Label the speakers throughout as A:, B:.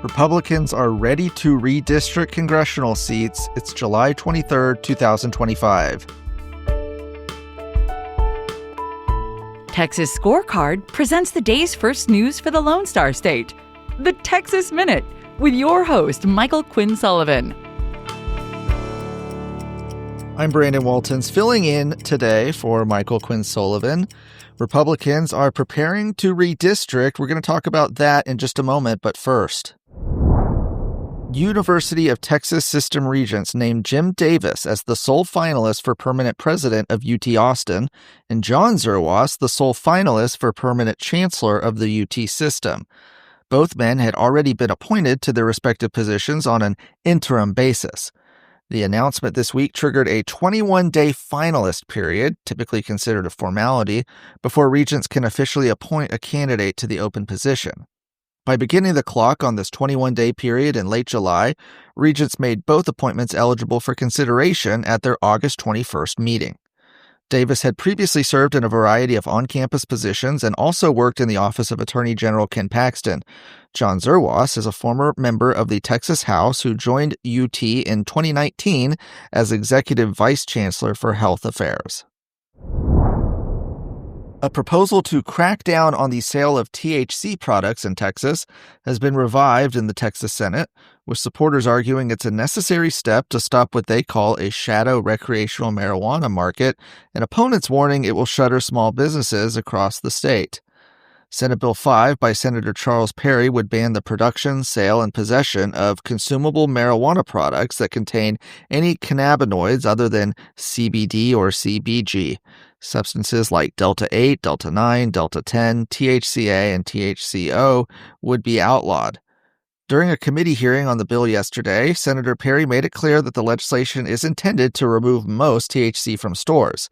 A: Republicans are ready to redistrict congressional seats. It's July 23rd, 2025.
B: Texas Scorecard presents the day's first news for the Lone Star State, the Texas Minute, with your host, Michael Quinn Sullivan.
A: I'm Brandon Waltons, filling in today for Michael Quinn Sullivan. Republicans are preparing to redistrict. We're going to talk about that in just a moment, but first. University of Texas System Regents named Jim Davis as the sole finalist for permanent president of UT Austin, and John Zerwas the sole finalist for permanent chancellor of the UT system. Both men had already been appointed to their respective positions on an interim basis. The announcement this week triggered a 21-day finalist period, typically considered a formality, before Regents can officially appoint a candidate to the open position. By beginning the clock on this 21-day period in late July, Regents made both appointments eligible for consideration at their August 21st meeting. Davis had previously served in a variety of on-campus positions and also worked in the office of Attorney General Ken Paxton. John Zerwas is a former member of the Texas House who joined UT in 2019 as Executive Vice Chancellor for Health Affairs. A proposal to crack down on the sale of THC products in Texas has been revived in the Texas Senate, with supporters arguing it's a necessary step to stop what they call a shadow recreational marijuana market, and opponents warning it will shutter small businesses across the state. Senate Bill 5 by Senator Charles Perry would ban the production, sale, and possession of consumable marijuana products that contain any cannabinoids other than CBD or CBG. Substances like Delta-8, Delta-9, Delta-10, THCA, and THCO would be outlawed. During a committee hearing on the bill yesterday, Senator Perry made it clear that the legislation is intended to remove most THC from stores.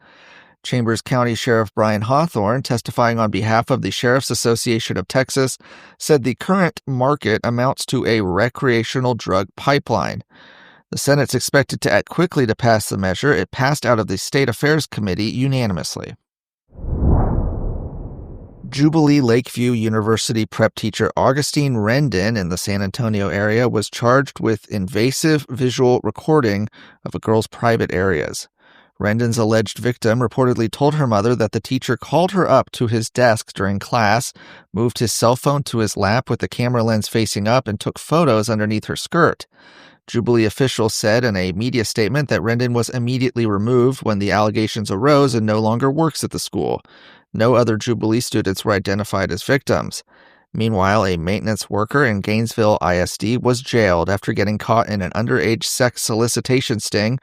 A: Chambers County Sheriff Brian Hawthorne, testifying on behalf of the Sheriff's Association of Texas, said the current market amounts to a recreational drug pipeline. The Senate's expected to act quickly to pass the measure. It passed out of the State Affairs Committee unanimously. Jubilee Lakeview University prep teacher Augustine Rendon in the San Antonio area was charged with invasive visual recording of a girl's private areas. Rendon's alleged victim reportedly told her mother that the teacher called her up to his desk during class, moved his cell phone to his lap with the camera lens facing up, and took photos underneath her skirt. Jubilee officials said in a media statement that Rendon was immediately removed when the allegations arose and no longer works at the school. No other Jubilee students were identified as victims. Meanwhile, a maintenance worker in Gainesville ISD was jailed after getting caught in an underage sex solicitation sting.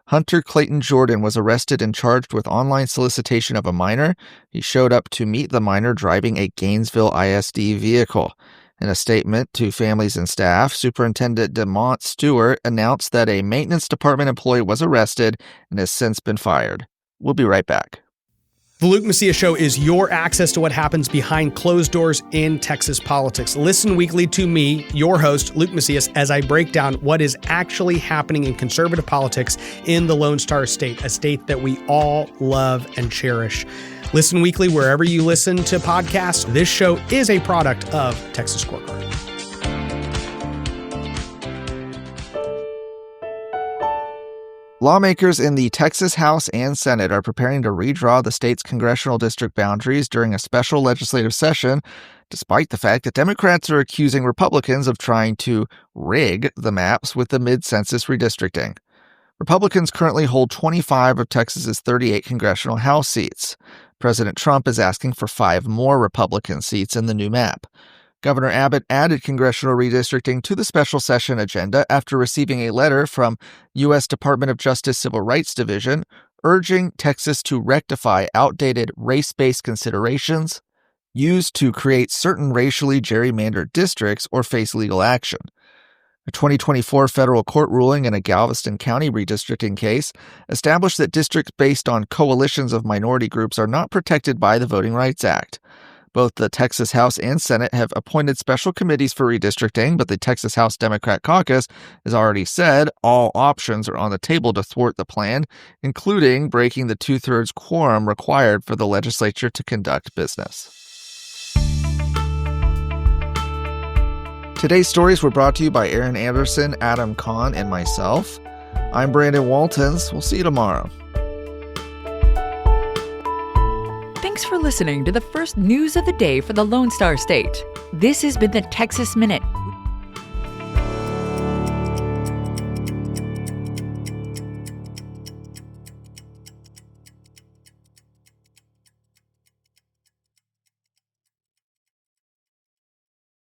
A: Hunter Clayton Jordan was arrested and charged with online solicitation of a minor. He showed up to meet the minor driving a Gainesville ISD vehicle. In a statement to families and staff, Superintendent DeMont Stewart announced that a maintenance department employee was arrested and has since been fired. We'll be right back.
C: The Luke Macias Show is your access to what happens behind closed doors in Texas politics. Listen weekly to me, your host, Luke Macias, as I break down what is actually happening in conservative politics in the Lone Star State, a state that we all love and cherish. Listen weekly wherever you listen to podcasts. This show is a product of Texas Scorecard.
A: Lawmakers in the Texas House and Senate are preparing to redraw the state's congressional district boundaries during a special legislative session, despite the fact that Democrats are accusing Republicans of trying to rig the maps with the mid-census redistricting. Republicans currently hold 25 of Texas's 38 congressional House seats. President Trump is asking for 5 more Republican seats in the new map. Governor Abbott added congressional redistricting to the special session agenda after receiving a letter from U.S. Department of Justice Civil Rights Division urging Texas to rectify outdated race-based considerations used to create certain racially gerrymandered districts or face legal action. A 2024 federal court ruling in a Galveston County redistricting case established that districts based on coalitions of minority groups are not protected by the Voting Rights Act. Both the Texas House and Senate have appointed special committees for redistricting, but the Texas House Democrat Caucus has already said all options are on the table to thwart the plan, including breaking the 2/3 quorum required for the legislature to conduct business. Today's stories were brought to you by Aaron Anderson, Adam Kahn, and myself. I'm Brandon Waltons. We'll see you tomorrow.
B: Thanks for listening to the first news of the day for the Lone Star State. This has been the Texas Minute.